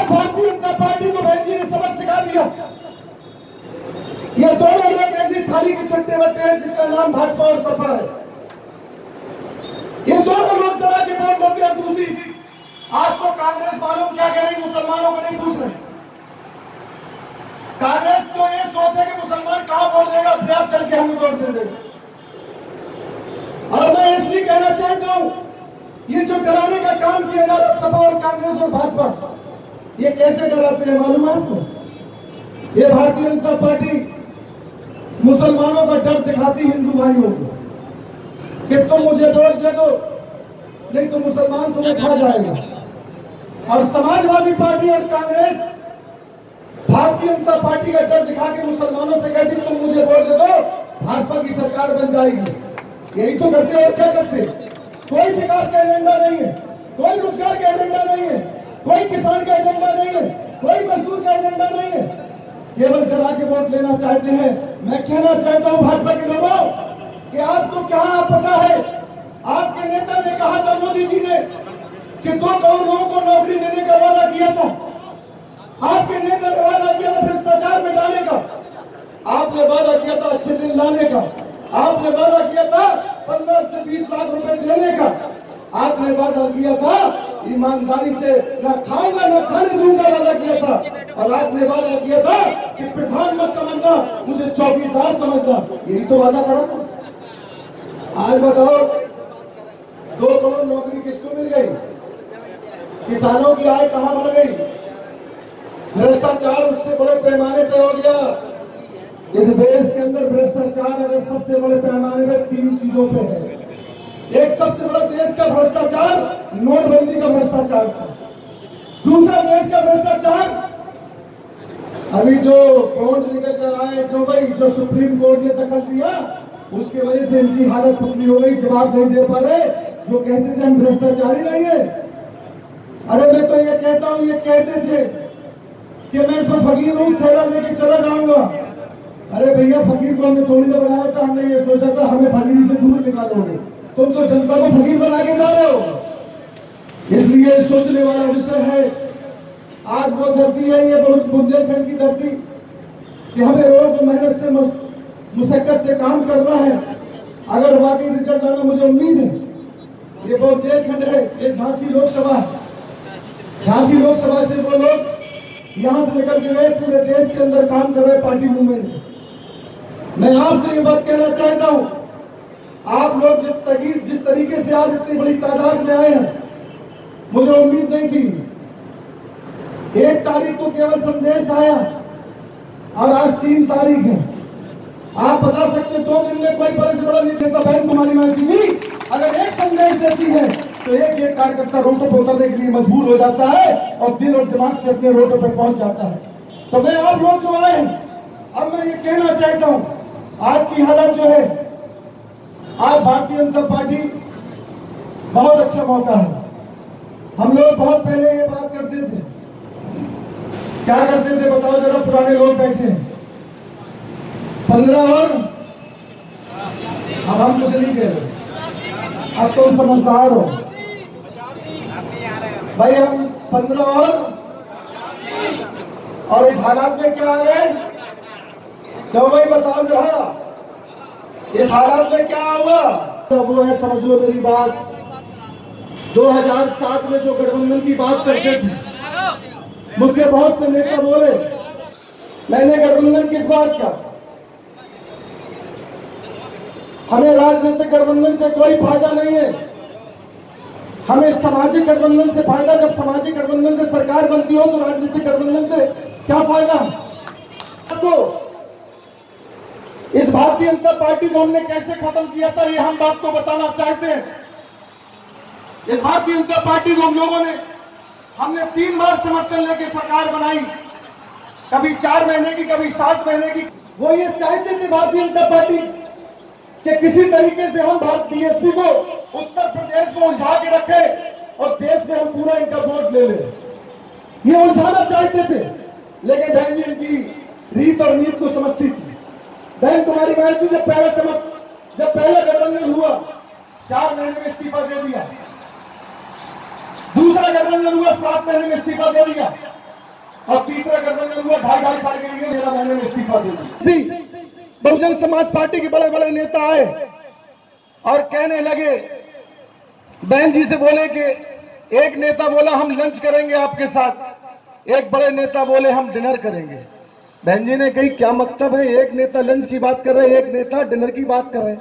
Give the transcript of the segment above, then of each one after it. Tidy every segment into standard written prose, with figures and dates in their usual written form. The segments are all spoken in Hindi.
आज भारतीय जनता पार्टी को बहन जी ने सबक सिखा दिया। ये दोनों लोग ऐसी थाली के चट्टे बट्टे हैं जिसका नाम भाजपा और सपा है। ये दोनों लोग तरह के वोट लेते हैं। दूसरी चीज, आज तो कांग्रेस वालों क्या कह रही, मुसलमानों को नहीं पूछ रहे। कांग्रेस तो ये सोचे कि मुसलमान कहां वोट देगा, प्रयास चल के हमें वोट दे देगा। और मैं इसलिए कहना चाहता हूं, ये जो डराने का काम किया जा रहा है सपा और कांग्रेस और भाजपा, ये कैसे डराते हैं मालूम है आपको? ये भारतीय जनता पार्टी मुसलमानों का डर दिखाती हिंदू भाइयों को कि तुम मुझे वोट दे दो, नहीं तो मुसलमान तुम्हें खा जाएगा। और समाजवादी पार्टी और कांग्रेस भारतीय जनता पार्टी का डर दिखा के मुसलमानों से कहती तुम मुझे वोट दे दो, भाजपा की सरकार बन जाएगी। यही तो करते और क्या करते? कोई विकास का एजेंडा नहीं है, कोई रोजगार का एजेंडा नहीं है, कोई किसान का एजेंडा नहीं है, कोई मजदूर का एजेंडा नहीं है, केवल डरा के वोट लेना चाहते हैं। मैं कहना चाहता हूं भाजपा के लोगों कि आपको क्या पता है, आपके नेता ने कहा था, मोदी जी ने, कि 2 करोड़ लोगों को नौकरी देने का वादा किया था। आपके नेता ने वादा किया था भ्रष्टाचार मिटाने का, आपने वादा किया था अच्छे दिन लाने का, आपने वादा किया था 15 से 20 लाख रुपए देने का, आपने वादा किया था ईमानदारी से न खाऊंगा न खाने दूंगा, वादा किया था। और आपने वादा किया था कि प्रधान मत समझना, मुझे चौकीदार समझना। यही तो वादा करा था। आज बताओ 2 करोड़ नौकरी किसको मिल गई? किसानों की आय कहां बढ़ गई? भ्रष्टाचार उससे बड़े पैमाने पे हो गया। इस देश के अंदर भ्रष्टाचार अगर सबसे बड़े पैमाने पे 3 चीजों पे है। एक सबसे बड़ा देश का भ्रष्टाचार नोटबंदी का भ्रष्टाचार था। दूसरा देश का भ्रष्टाचार अभी जो बॉन्ड निकल कर आए, जो सुप्रीम कोर्ट ने दखल दिया, उसकी वजह से इनकी हालत पतली हो गई, जवाब नहीं दे पा रहे। जो कहते थे हम भ्रष्टाचारी नहीं है, अरे मैं तो ये कहता हूं, ये कहते थे कि मैं तो फकीर हूं, थैला लेके चला जाऊंगा। अरे भैया, फकीर को हमने थोड़ी ना बनाया था, हमने ये सोचा था हमें फकीरी से दूर निकालोगे। तुम तो जनता को फकीर बना के जा रहे हो। इसलिए सोचने वाला विषय है। आज वो धरती है, ये बहुत बुंदेलखंड की धरती, कि हमें रोज मेहनत से मुशक्कत से काम करना है। अगर वाकई रिजल्ट आना, मुझे उम्मीद है, ये बुंदेलखंड है, ये झांसी लोकसभा है। झांसी लोकसभा से वो लोग यहां से निकल के गए, पूरे देश के अंदर काम कर रहे पार्टी मूवमेंट। मैं आपसे ये बात कहना चाहता हूं, आप लोग जिस तरीके से आज इतनी बड़ी तादाद में आए हैं, मुझे उम्मीद नहीं थी। 1 तारीख को केवल संदेश आया और आज 3 तारीख है। आप बता सकते 2 दिन में कोई बड़े से बड़ा नेता बहन कुमारी मांझी जी अगर एक संदेश देती है तो एक कार्यकर्ता रोडों पर उतरने के लिए मजबूर हो जाता है और दिल और दिमाग से अपने रोडों पर पहुंच जाता है। तो मैं आप लोग जो आए हैं, अब मैं ये कहना चाहता हूं, आज की हालत जो है, आज भारतीय जनता पार्टी बहुत अच्छा मौका है। हम लोग बहुत पहले ये बात करते थे, क्या करते थे बताओ जरा? पुराने लोग बैठे हैं 15 और अब हम कुछ नहीं कह रहे, अब तो समझदार हो भाई। हम 15 और इस हालात में क्या आ गए? तो भाई बताओ जरा, इस हालात में क्या हुआ? वो है, समझ लो मेरी बात। 2007 में जो गठबंधन की बात करते थे, मुझे बहुत से नेता बोले, मैंने गठबंधन किस बात का? हमें राजनीतिक गठबंधन से कोई फायदा नहीं है, हमें सामाजिक गठबंधन से फायदा। जब सामाजिक गठबंधन से सरकार बनती हो तो राजनीतिक गठबंधन से क्या फायदा? तो इस भारतीय जनता पार्टी को हमने कैसे खत्म किया था, ये हम बात को बताना चाहते हैं। इस भारतीय जनता पार्टी को हम लोगों ने, हमने 3 बार समर्थन लेके सरकार बनाई, कभी 4 महीने की, कभी 7 महीने की। वो ये चाहते थे भारतीय जनता पार्टी कि किसी तरीके से हम बीएसपी को उत्तर प्रदेश में उलझा के रखे और देश में हम पूरा इनका वोट ले लें, ये उलझाना चाहते थे। लेकिन बहन जी इनकी रीत और नीत को समझती थी। बहन तुम्हारी मानती, जब पहला गठबंधन हुआ 4 महीने में इस्तीफा दे दिया, दूसरा गठबंधन हुआ 7 महीने में इस्तीफा दे दिया, और तीसरा गठबंधन हुआ 2.5 साल के लिए 13 महीने में इस्तीफा दे दी। बहुजन समाज पार्टी के बड़े बड़े नेता आए और कहने लगे, बहन जी से बोले कि एक नेता बोला हम लंच करेंगे आपके साथ, एक बड़े नेता बोले हम डिनर करेंगे। बहन जी ने कही क्या मतलब है, एक नेता लंच की बात कर रहे हैं, एक नेता डिनर की बात कर रहे हैं,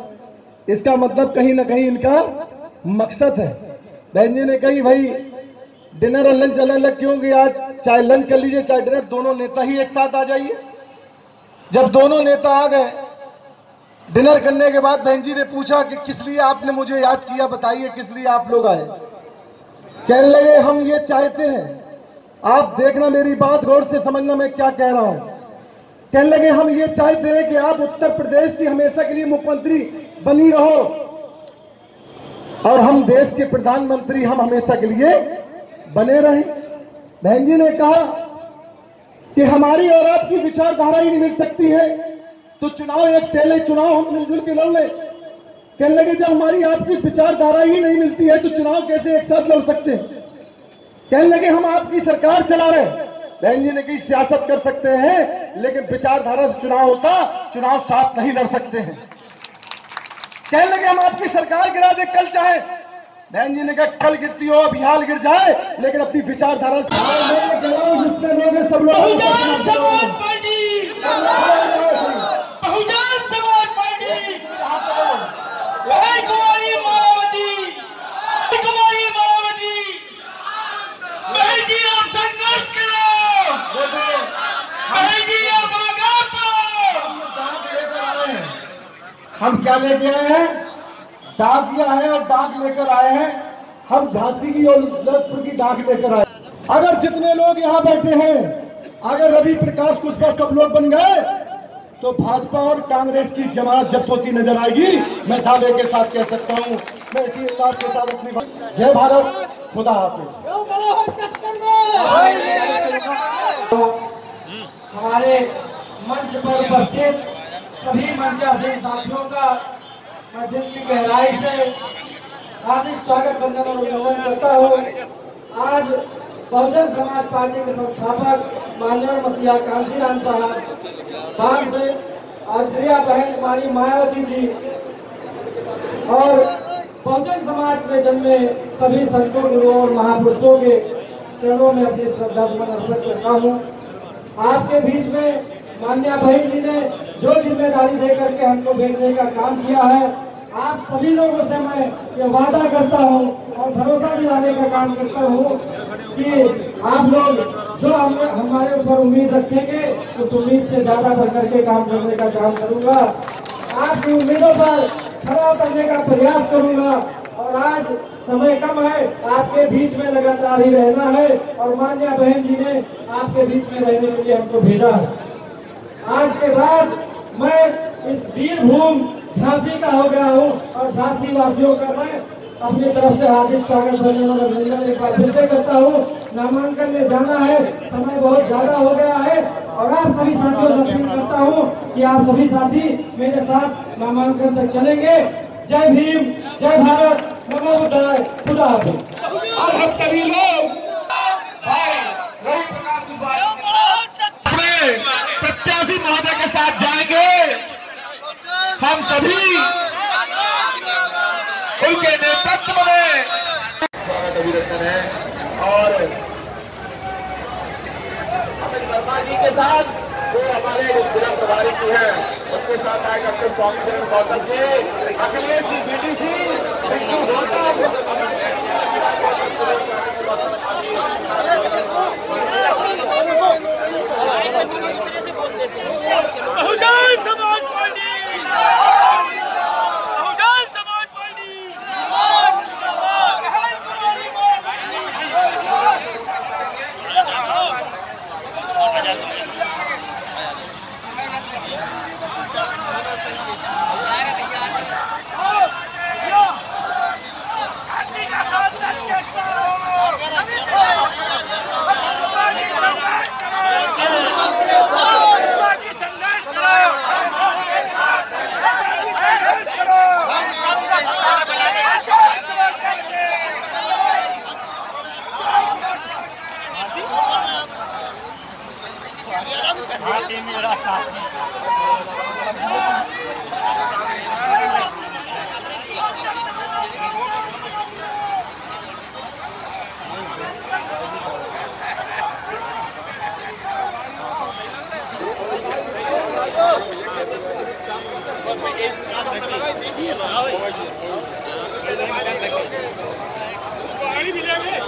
इसका मतलब कहीं ना कहीं इनका मकसद है। बहन जी ने कही भाई डिनर और लंच अलग अलग क्यों, कि आज चाहे लंच कर लीजिए चाहे डिनर, दोनों नेता ही एक साथ आ जाइए। जब दोनों नेता आ गए डिनर करने के बाद बहन जी ने पूछा कि किस लिए आपने मुझे याद किया, बताइए किस लिए आप लोग आए। कहने लगे हम ये चाहते हैं, आप देखना मेरी बात गौर से समझना मैं क्या कह रहा हूं। कहने लगे हम ये चाहते हैं कि आप उत्तर प्रदेश की हमेशा के लिए मुख्यमंत्री बनी रहो और हम देश के प्रधानमंत्री हम हमेशा के लिए बने रहें। बहन जी ने कहा कि हमारी और आपकी विचारधारा ही नहीं मिल सकती है तो चुनाव एक सेले चुनाव हम मिलजुल के लड़ लें। कहने लगे जब हमारी आपकी विचारधारा ही नहीं मिलती है तो चुनाव कैसे एक साथ लड़ सकते हैं। कहने लगे हम आपकी सरकार चला रहे हैं। बहन जी ने कही सियासत कर सकते हैं लेकिन विचारधारा से चुनाव होता, चुनाव साथ नहीं लड़ सकते हैं। कहने लगे हम आपकी सरकार गिरा दे कल चाहे। बहन जी ने कहा कल गिरती हो बिहार गिर जाए लेकिन अपनी विचारधारा जितने लोग हैं सब लोग हम क्या लेके आए हैं, डाक दिया है और डाक लेकर आए हैं। हम झांसी की और ललितपुर की डाक लेकर आए। अगर जितने लोग यहाँ बैठे हैं अगर रवि प्रकाश कुशवाहा सब लोग बन गए तो भाजपा और कांग्रेस की जमात जब्त होती नजर आएगी। मैं दावे के साथ कह सकता हूँ। मैं इसी अंदाज के साथ अपनी बात, जय भारत, खुदा हाफिज। हमारे मंच पर उपस्थित सभी मंचासीन साथियों का मैं दिल की गहराई से हार्दिक स्वागत करने और अभिनंदन करता हूँ। आज बहुजन समाज पार्टी के संस्थापक माननीय मसीहा कांशीराम साहब बाग से और प्रिया बहन कुमारी मायावती जी और बहुजन समाज में जन्मे सभी संतों गुरुओं और महापुरुषों के चरणों में अपनी श्रद्धा सुमन अर्पित करता हूँ। आपके बीच में मान्या बहन जी ने जो जिम्मेदारी देकर के हमको भेजने का काम किया है, आप सभी लोगों से मैं ये वादा करता हूँ और भरोसा दिलाने का काम करता हूँ कि आप लोग जो हमारे ऊपर उम्मीद रखेंगे उस उम्मीद से ज्यादा बढ़ करके काम करने का काम करूँगा। आपकी उम्मीदों पर खरा उतरने का प्रयास करूँगा और आज समय कम है, आपके बीच में लगातार ही रहना है और मान्या बहन जी ने आपके बीच में रहने के लिए हमको भेजा है। आज के बाद मैं इस वीरभूम झांसी का हो गया हूँ और झांसी वासियों का मैं अपनी तरफ से हार्दिक स्वागत और अभिनंदन एक बार फिर से करता हूँ। नामांकन में जाना है, समय बहुत ज्यादा हो गया है और आप सभी साथियों से अपील करता हूँ कि आप सभी साथी मेरे साथ नामांकन तक चलेंगे। जय भीम, जय भारत, नमो बुद्धाय, खुदा हाफिज। आज हम सभी लोग अपने प्रत्याशी महोदय के साथ जाएंगे। हम सभी उनके नेतृत्व में अभिनंदन है और अमित वर्मा जी के साथ जो हमारे जिला प्रभारी जी हैं उनके साथ आए डॉक्टर स्वामी Gautam ji, Akhilesh ji BDC, Bahujan Samaj party, Bahujan Samaj party, मेरा साथी पानी मिलेगा